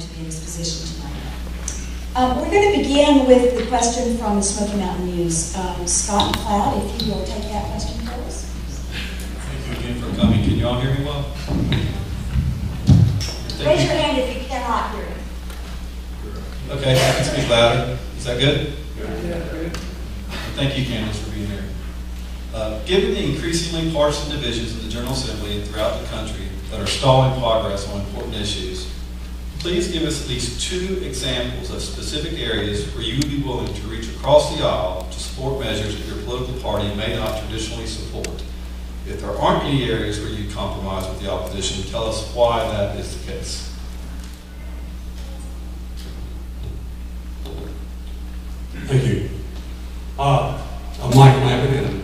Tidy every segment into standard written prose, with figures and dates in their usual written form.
to be in this position tonight. We're going to begin with the question from the Smoky Mountain News. Scott McLeod, if you will take that question for us. Thank you again for coming. Can you all hear me well? Raise your hand if you cannot hear me. Okay, I can speak louder. Is that good? Thank you, Candace, for being here. Given the increasingly partisan divisions of the General Assembly and throughout the country that are stalling progress on important issues, please give us at least 2 examples of specific areas where you would be willing to reach across the aisle to support measures that your political party may not traditionally support. If there aren't any areas where you compromise with the opposition, tell us why that is the case. Thank you. I'm Mike Clampitt, and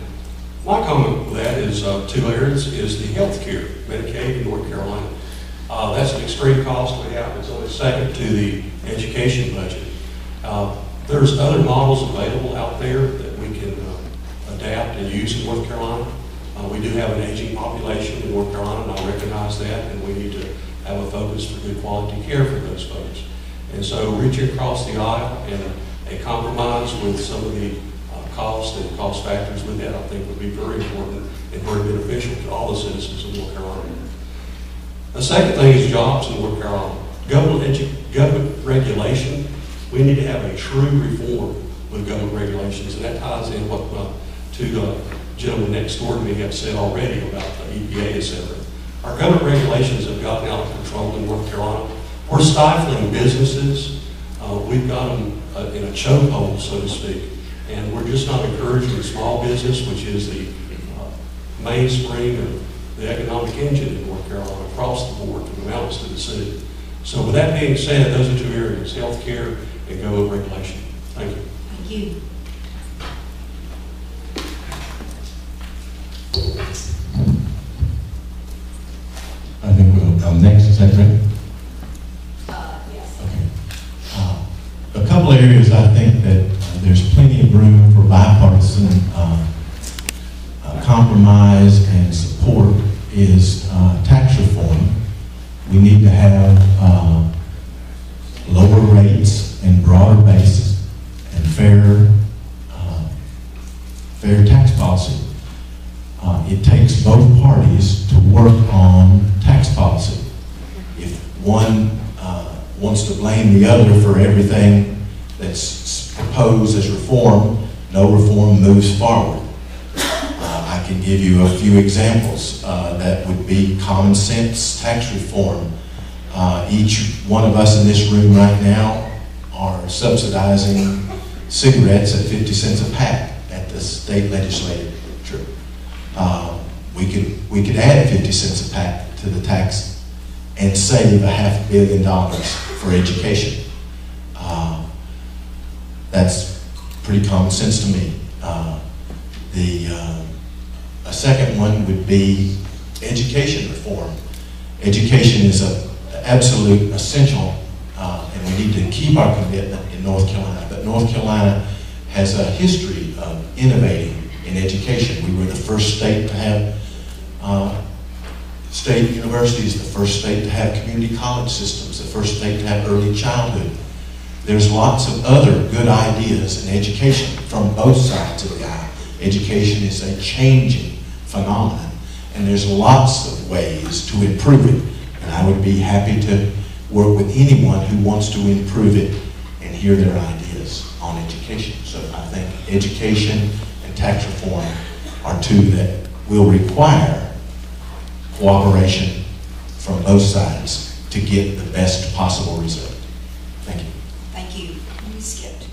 my comment with that is 2 areas. Is the health care, Medicaid in North Carolina. That's an extreme cost we have. It's only second to the education budget. There's other models available out there that we can adapt and use in North Carolina. We do have an aging population in North Carolina, and I recognize that, and we need to have a focus for good quality care for those folks. And so reaching across the aisle and a compromise with some of the costs and cost factors with that, I think would be very important and very beneficial to all the citizens of North Carolina. The second thing is jobs in North Carolina. Government regulation, we need to have a true reform with government regulations, and that ties in what the gentleman next door to me have said already about the EPA, etc. Our government regulations have gotten out of control in North Carolina. We're stifling businesses. We've got them in a chokehold, so to speak, and we're just not encouraging small business, which is the mainspring of the economic engine in North Carolina, across the board, from the mountains to the sea. So with that being said, those are 2 areas, health care and government regulation. Thank you. Thank you. I think we'll come next, is that correct? Yes. Okay. A couple areas I think that there's plenty of room for bipartisan compromise and support is tax reform. We need to have lower rates and broader bases and fair tax policy. It takes both parties to work on tax policy. If one wants to blame the other for everything that's proposed as reform, no reform moves forward. I can give you a few examples that would be common sense tax reform. Each one of us in this room right now are subsidizing cigarettes at 50 cents a pack at the state legislature. We could add 50 cents a pack to the tax and save $500 million for education. That's pretty common sense to me. A second one would be education reform. Education is an absolute essential, and we need to keep our commitment in North Carolina. But North Carolina has a history of innovating in education. We were the first state to have state universities, the first state to have community college systems, the first state to have early childhood. There's lots of other good ideas in education from both sides of the aisle. Education is a changing phenomenon, and there's lots of ways to improve it. And I would be happy to work with anyone who wants to improve it and hear their ideas on education. So I think education and tax reform are 2 that will require cooperation from both sides to get the best possible result. Thank you. Thank you. We skipped.